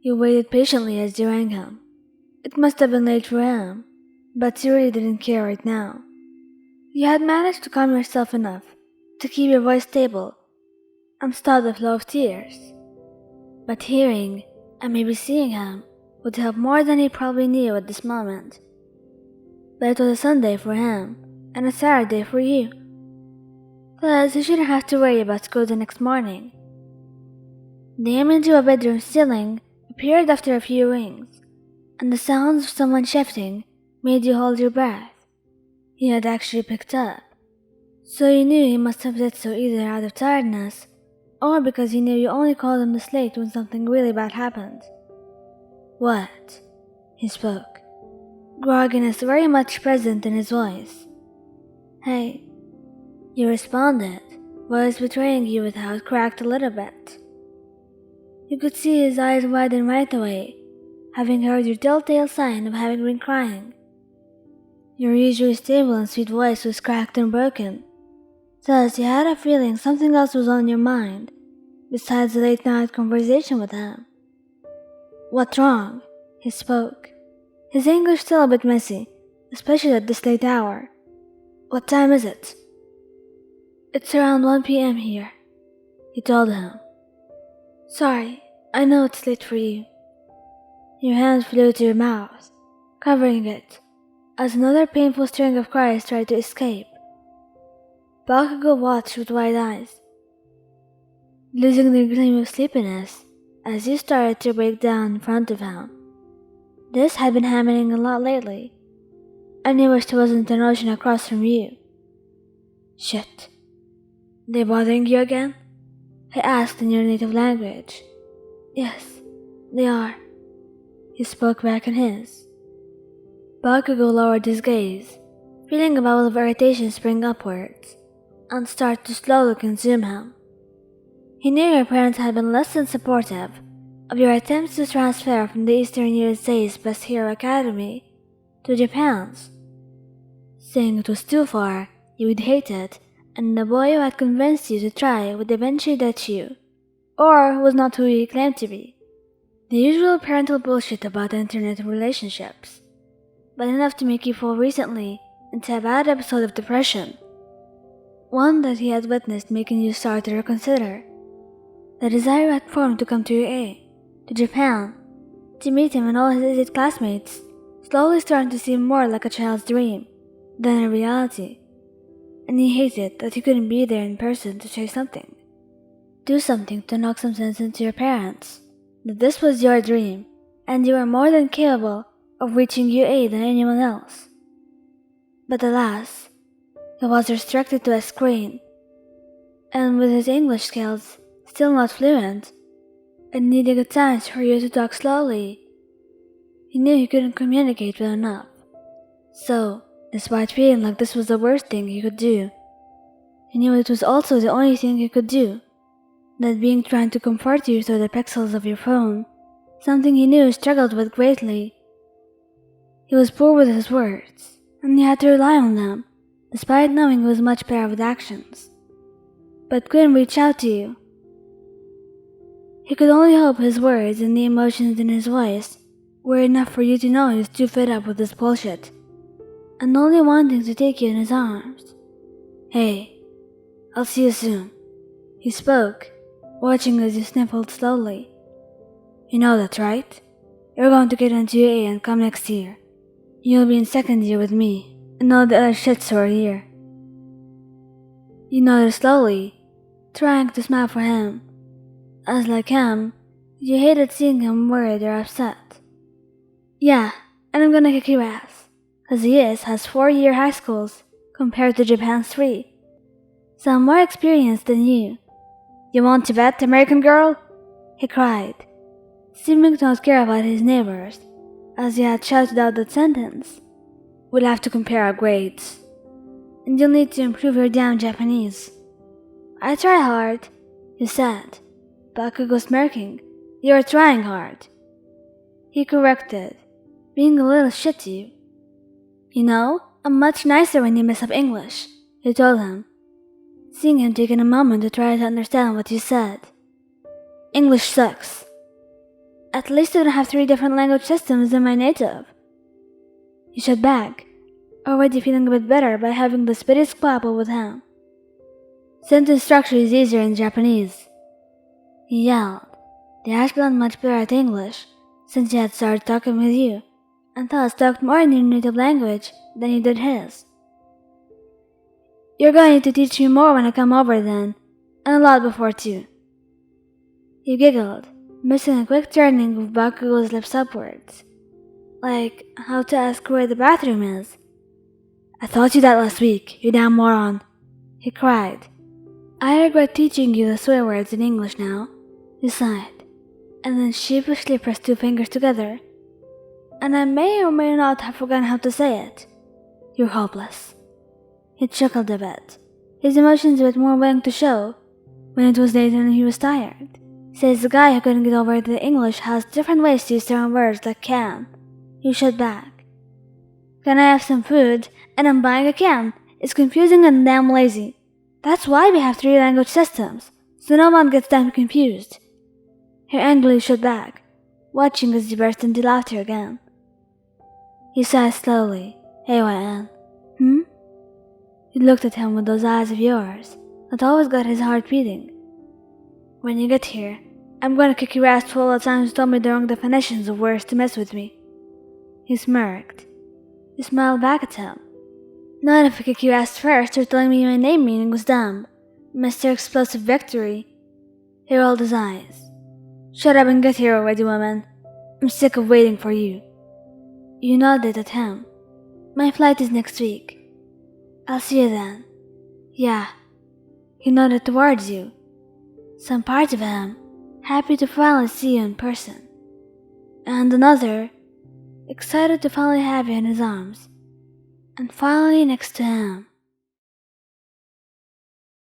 He waited patiently as you rang him. It must have been late for him, but you really didn't care right now. You had managed to calm yourself enough to keep your voice stable and stop the flow of tears. But hearing, and maybe seeing him, would help more than he probably knew at this moment. But it was a Sunday for him, and a Saturday for you. Thus, he shouldn't have to worry about school the next morning. The image of a bedroom ceiling appeared after a few rings, and the sounds of someone shifting made you hold your breath. He had actually picked up, so you knew he must have did so either out of tiredness or because he knew you only called him this late when something really bad happened. What? He spoke, grogginess very much present in his voice. Hey. You responded, voice betraying you with how it cracked a little bit. You could see his eyes widen right away, having heard your telltale sign of having been crying. Your usually stable and sweet voice was cracked and broken, thus you had a feeling something else was on your mind, besides the late-night conversation with him. What's wrong? He spoke, his English still a bit messy, especially at this late hour. What time is it? It's around 1 p.m. here, he told him. Sorry, I know it's late for you. Your hand flew to your mouth, covering it, as another painful string of cries tried to escape. Bakugou watched with wide eyes, losing their gleam of sleepiness as you started to break down in front of him. This had been happening a lot lately, and he wished there wasn't an ocean across from you. Shit. They bothering you again? He asked in your native language. Yes, they are. He spoke back in his. Bakugou lowered his gaze, feeling a bubble of irritation spring upwards, and start to slowly consume him. He knew your parents had been less than supportive of your attempts to transfer from the Eastern USA's best hero academy to Japan's. Saying it was too far, you would hate it, and the boy who had convinced you to try would eventually ditch you, or was not who he claimed to be. The usual parental bullshit about internet relationships, but enough to make you fall recently into a bad episode of depression. One that he had witnessed making you start to reconsider. The desire had formed to come to UA, to Japan, to meet him and all his idiot classmates, slowly starting to seem more like a child's dream than a reality. And he hated that he couldn't be there in person to say something. Do something to knock some sense into your parents, that this was your dream, and you were more than capable of reaching UA than anyone else. But alas, he was restricted to a screen, and with his English skills still not fluent, and needing at times for you to talk slowly, he knew he couldn't communicate well enough. So, despite feeling like this was the worst thing he could do, he knew it was also the only thing he could do, that being trying to comfort you through the pixels of your phone, something he knew he struggled with greatly. He was poor with his words, and he had to rely on them, despite knowing he was much better with actions, but couldn't reach out to you. He could only hope his words and the emotions in his voice were enough for you to know he was too fed up with this bullshit, and only wanting to take you in his arms. Hey, I'll see you soon, he spoke, watching as you sniffled slowly. You know that, right? You're going to get into UA and come next year. You'll be in second year with me, and all the other shits who are here. You nodded slowly, trying to smile for him, as like him, you hated seeing him worried or upset. Yeah, and I'm gonna kick your ass, cause he has 4-year high schools compared to Japan's 3. So I'm more experienced than you. You want to bet, American girl? He cried, seeming to not care about his neighbors, as he had shouted out that sentence. We'll have to compare our grades, and you'll need to improve your damn Japanese. I try hard, you said, Bakugou smirking. You're trying hard. He corrected, being a little shitty. You know, I'm much nicer when you mess up English, you told him, seeing him taking a moment to try to understand what you said. English sucks. At least I don't have 3 different language systems than my native. He shot back, already feeling a bit better by having the speediest squabble with him. Sentence structure is easier in Japanese. He yelled. They had gotten much better at English since he had started talking with you, and thus talked more in your native language than you did his. You're going to teach me more when I come over then, and a lot before too. He giggled, missing a quick turning of Bakugou's lips upwards. Like how to ask where the bathroom is. I taught you that last week, you damn moron, he cried. I regret teaching you the swear words in English now, he sighed, and then sheepishly pressed 2 fingers together. And I may or may not have forgotten how to say it. You're hopeless. He chuckled a bit, his emotions a bit more willing to show, when it was late and he was tired. Says the guy who couldn't get over the English has different ways to use certain words like can. You shot back. Can I have some food? And I'm buying a can. It's confusing and damn lazy. That's why we have 3 language systems, so no one gets damn confused. He angrily shot back, watching as he burst into laughter again. He sighed slowly. AYN. You looked at him with those eyes of yours that always got his heart beating. When you get here, I'm going to kick your ass for all the times you told me the wrong definitions of words to mess with me. He smirked. You smiled back at him. Not if I kick your ass first for telling me my name meaning was dumb, Mr. Explosive Victory. He rolled his eyes. Shut up and get here already, woman. I'm sick of waiting for you. You nodded at him. My flight is next week. I'll see you then. Yeah. He nodded towards you. Some part of him happy to finally see you in person. And another excited to finally have you in his arms. And finally next to him.